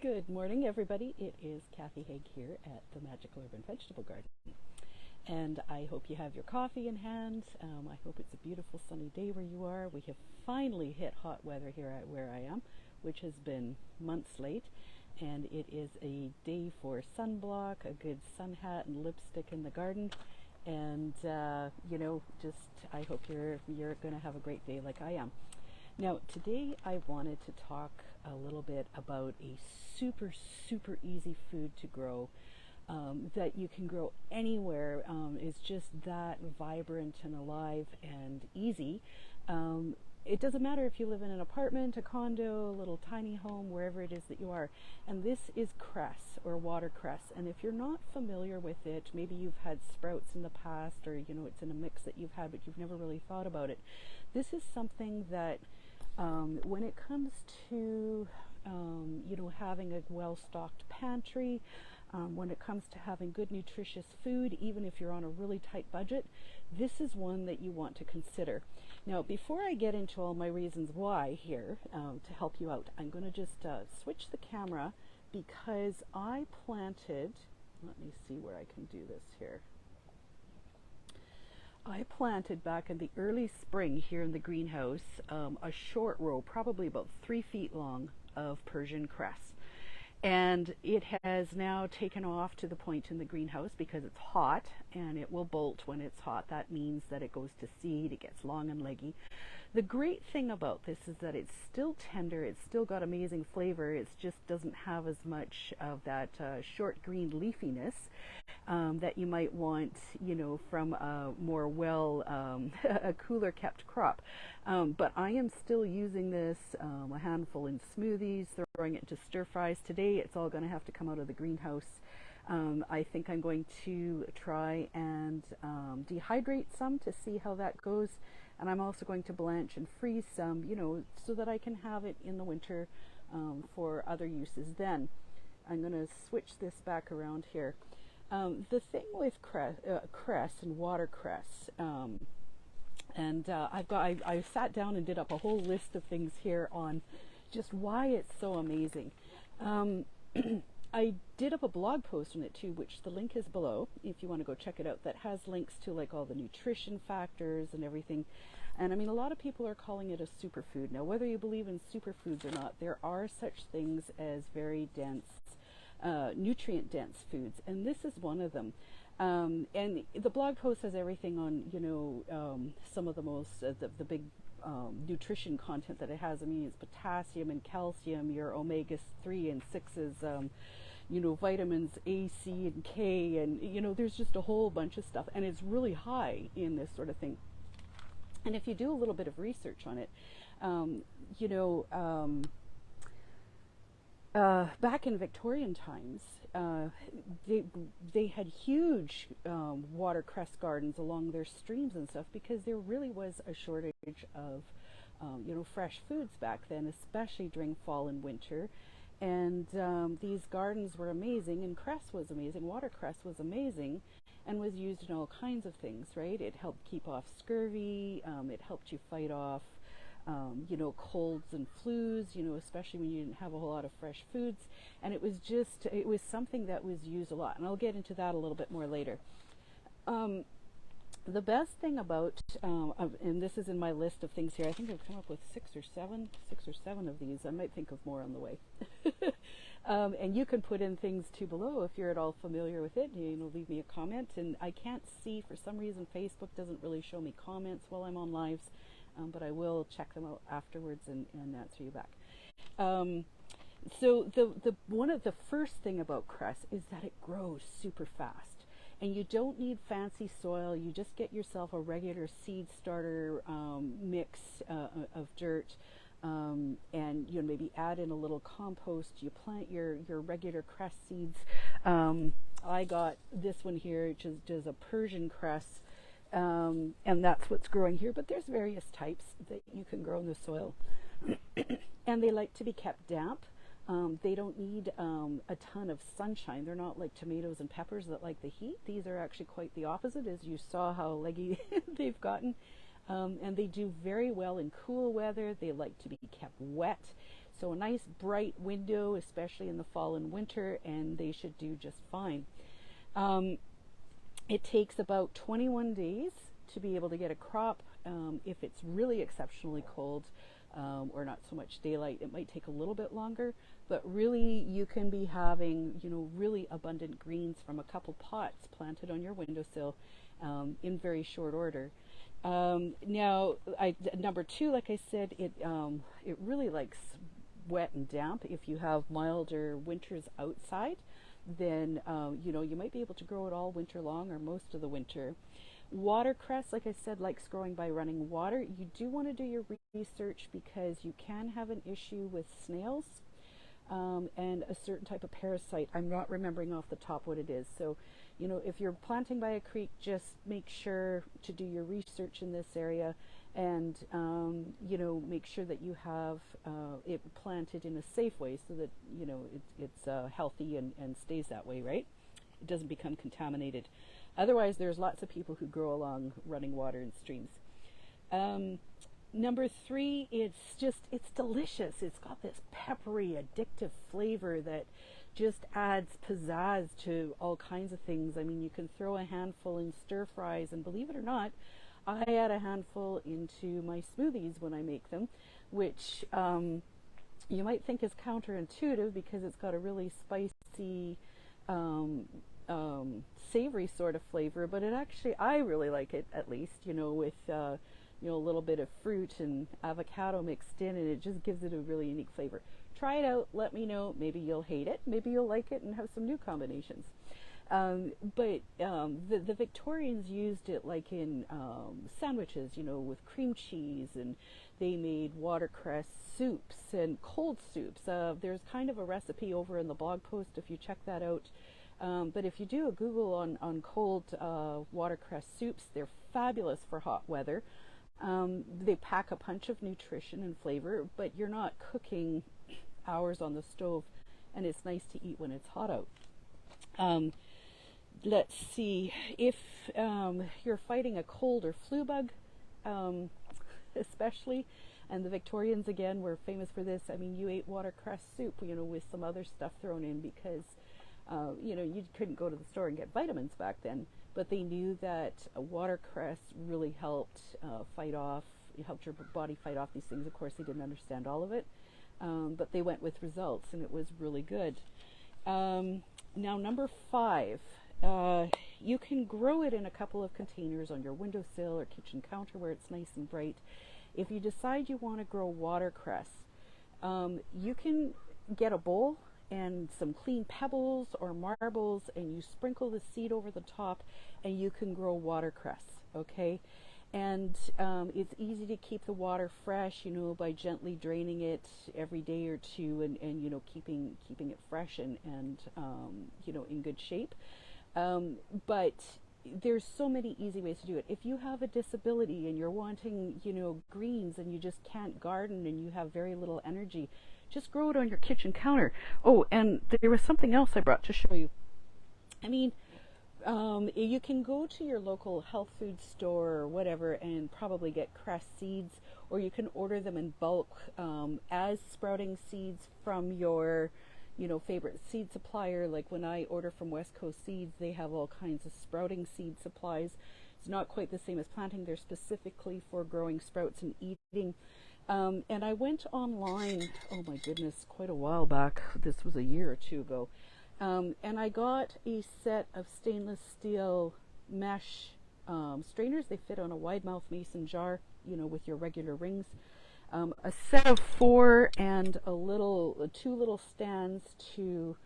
Good morning, everybody. It is Cathy Haig here at the Magical Urban Vegetable Garden. And I hope you have your coffee in hand. I hope it's a beautiful sunny day where you are. We have finally hit hot weather here where I am, which has been months late. And it is a day for sunblock, a good sun hat and lipstick in the garden. And, I hope you're going to have a great day like I am. Now, today I wanted to talk a little bit about a super easy food to grow that you can grow anywhere. It's just that vibrant and alive and easy. It doesn't matter if you live in an apartment, a condo, a little tiny home, wherever it is that you are. And this is cress or watercress. And if you're not familiar with it, maybe you've had sprouts in the past, or it's in a mix that you've had but you've never really thought about it. This is something that when it comes to having a well-stocked pantry, when it comes to having good nutritious food, even if you're on a really tight budget, this is one that you want to consider. Now, before I get into all my reasons why here to help you out, I'm going to just switch the camera because I planted, let me see where I can do this here. I planted back in the early spring here in the greenhouse a short row, probably about 3 feet long, of Persian cress. And it has now taken off to the point in the greenhouse because it's hot and it will bolt when it's hot. That means that it goes to seed, it gets long and leggy. The great thing about this is that it's still tender, it's still got amazing flavor, it just doesn't have as much of that short green leafiness that you might want, from a more a cooler kept crop. But I am still using this, a handful in smoothies, throwing it into stir fries. Today it's all going to have to come out of the greenhouse. I think I'm going to try and dehydrate some to see how that goes. And I'm also going to blanch and freeze some, so that I can have it in the winter for other uses. Then I'm going to switch this back around here. The thing with cress and watercress, I sat down and did up a whole list of things here on just why it's so amazing. I did up a blog post on it too, which the link is below if you want to go check it out, that has links to like all the nutrition factors and everything. And I mean, a lot of people are calling it a superfood. Now, whether you believe in superfoods or not, there are such things as very dense, nutrient dense foods, and this is one of them. And the blog post has everything on, some of the most, the big nutrition content that it has. I mean, it's potassium and calcium, your omega-3 and 6s, vitamins A, C, and K, and, there's just a whole bunch of stuff, and it's really high in this sort of thing. And if you do a little bit of research on it, back in Victorian times, they had huge watercress gardens along their streams and stuff because there really was a shortage of, fresh foods back then, especially during fall and winter. And these gardens were amazing, and cress was amazing, watercress was amazing, and was used in all kinds of things, right? It helped keep off scurvy, it helped you fight off colds and flus, especially when you didn't have a whole lot of fresh foods. And it was something that was used a lot. And I'll get into that a little bit more later. The best thing about, and this is in my list of things here, I think I've come up with six or seven of these. I might think of more on the way. And you can put in things too below if you're at all familiar with it. Leave me a comment. And I can't see, for some reason, Facebook doesn't really show me comments while I'm on lives. But I will check them out afterwards and answer you back. So one of the first thing about cress is that it grows super fast, and you don't need fancy soil. You just get yourself a regular seed starter mix of dirt, and maybe add in a little compost. You plant your regular cress seeds. I got this one here, which is a Persian cress. And that's what's growing here, but there's various types that you can grow in the soil. And they like to be kept damp. They don't need a ton of sunshine. They're not like tomatoes and peppers that like the heat. These are actually quite the opposite, as you saw how leggy they've gotten. And they do very well in cool weather. They like to be kept wet. So a nice bright window, especially in the fall and winter, and they should do just fine. It takes about 21 days to be able to get a crop. If it's really exceptionally cold or not so much daylight, it might take a little bit longer, but really you can be having, really abundant greens from a couple pots planted on your windowsill in very short order. Now, number two, like I said, it really likes wet and damp. If you have milder winters outside, then you might be able to grow it all winter long or most of the winter. Watercress, like I said, likes growing by running water. You do want to do your research because you can have an issue with snails and a certain type of parasite. I'm not remembering off the top what it is. So, if you're planting by a creek, just make sure to do your research in this area and, make sure that you have it planted in a safe way so that, it's healthy and stays that way, right? It doesn't become contaminated. Otherwise, there's lots of people who grow along running water and streams. Number three, it's delicious. It's got this peppery, addictive flavor that just adds pizzazz to all kinds of things. I mean, you can throw a handful in stir fries, and believe it or not, I add a handful into my smoothies when I make them, which you might think is counterintuitive because it's got a really spicy, savory sort of flavor, but I really like it, at least, with a little bit of fruit and avocado mixed in, and it just gives it a really unique flavor. Try it out, let me know. Maybe you'll hate it, maybe you'll like it and have some new combinations. But the Victorians used it like in sandwiches, with cream cheese, and they made watercress soups and cold soups. There's kind of a recipe over in the blog post if you check that out. But if you do a Google on cold watercress soups, they're fabulous for hot weather. They pack a punch of nutrition and flavor, but you're not cooking hours on the stove, and it's nice to eat when it's hot out. Let's see, if you're fighting a cold or flu bug, especially, and the Victorians, again, were famous for this. I mean, you ate watercress soup, with some other stuff thrown in because you couldn't go to the store and get vitamins back then, but they knew that watercress really helped helped your body fight off these things. Of course, they didn't understand all of it, but they went with results, and it was really good. Now, number five, you can grow it in a couple of containers on your windowsill or kitchen counter where it's nice and bright. If you decide you want to grow watercress, you can get a bowl and some clean pebbles or marbles, and you sprinkle the seed over the top, and you can grow watercress, okay? And it's easy to keep the water fresh, by gently draining it every day or two, and keeping it fresh and in good shape. But there's so many easy ways to do it. If you have a disability and you're wanting, greens, and you just can't garden and you have very little energy, just grow it on your kitchen counter. Oh, and there was something else I brought to show you. I mean, you can go to your local health food store or whatever and probably get Cress seeds, or you can order them in bulk as sprouting seeds from your favorite seed supplier. Like when I order from West Coast Seeds, they have all kinds of sprouting seed supplies. It's not quite the same as planting. They're specifically for growing sprouts and eating. And I went online, oh my goodness, quite a while back. This was a year or two ago. And I got a set of stainless steel mesh strainers. They fit on a wide mouth mason jar, with your regular rings. A set of 4 and two little stands to,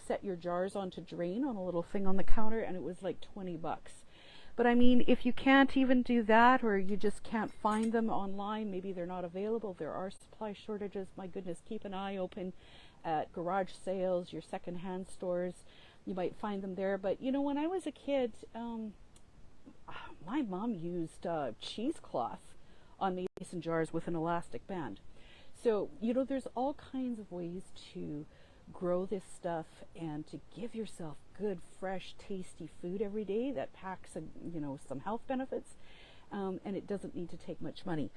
set your jars on to drain on a little thing on the counter, and it was like $20. But I mean, if you can't even do that, or you just can't find them online, maybe they're not available, there are supply shortages, my goodness, keep an eye open at garage sales, your secondhand stores, you might find them there. But when I was a kid, my mom used cheesecloth on mason jars with an elastic band. So, there's all kinds of ways to grow this stuff and to give yourself good, fresh, tasty food every day that packs, some health benefits, and it doesn't need to take much money.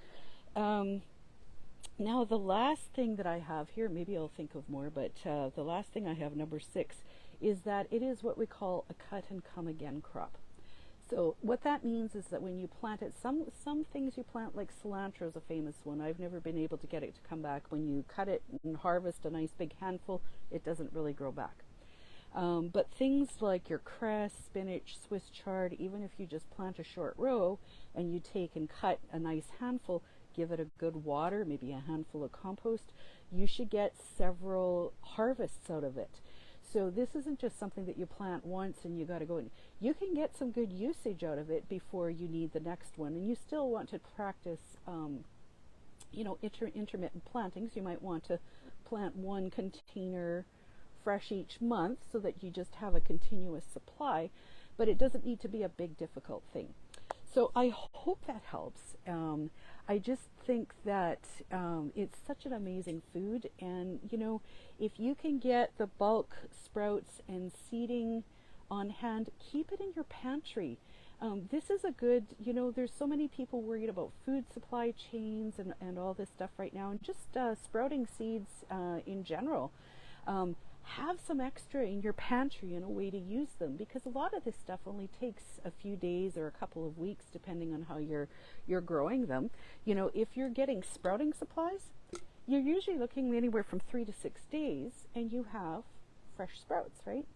Now, the last thing that I have here, maybe I'll think of more, but the last thing I have, number 6, is that it is what we call a cut and come again crop. So what that means is that when you plant it, some things you plant, like cilantro is a famous one. I've never been able to get it to come back. When you cut it and harvest a nice big handful, it doesn't really grow back. But things like your cress, spinach, Swiss chard, even if you just plant a short row and you take and cut a nice handful, give it a good water, maybe a handful of compost, you should get several harvests out of it. So this isn't just something that you plant once and you got to go in. You can get some good usage out of it before you need the next one. And you still want to practice, intermittent plantings. You might want to plant one container fresh each month so that you just have a continuous supply, but it doesn't need to be a big, difficult thing. So I hope that helps. I just think that it's such an amazing food, and if you can get the bulk sprouts and seeding on hand, keep it in your pantry. This is a good, there's so many people worried about food supply chains and all this stuff right now, and just sprouting seeds in general. Have some extra in your pantry and a way to use them, because a lot of this stuff only takes a few days or a couple of weeks depending on how you're growing them. If you're getting sprouting supplies, you're usually looking anywhere from 3 to 6 days and you have fresh sprouts, right?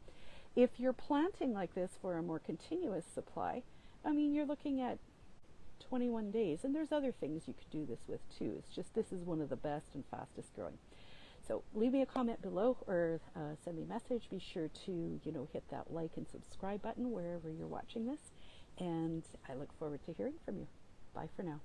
If you're planting like this for a more continuous supply, you're looking at 21 days, and there's other things you could do this with too. It's just this is one of the best and fastest growing. So leave me a comment below or send me a message. Be sure to, hit that like and subscribe button wherever you're watching this. And I look forward to hearing from you. Bye for now.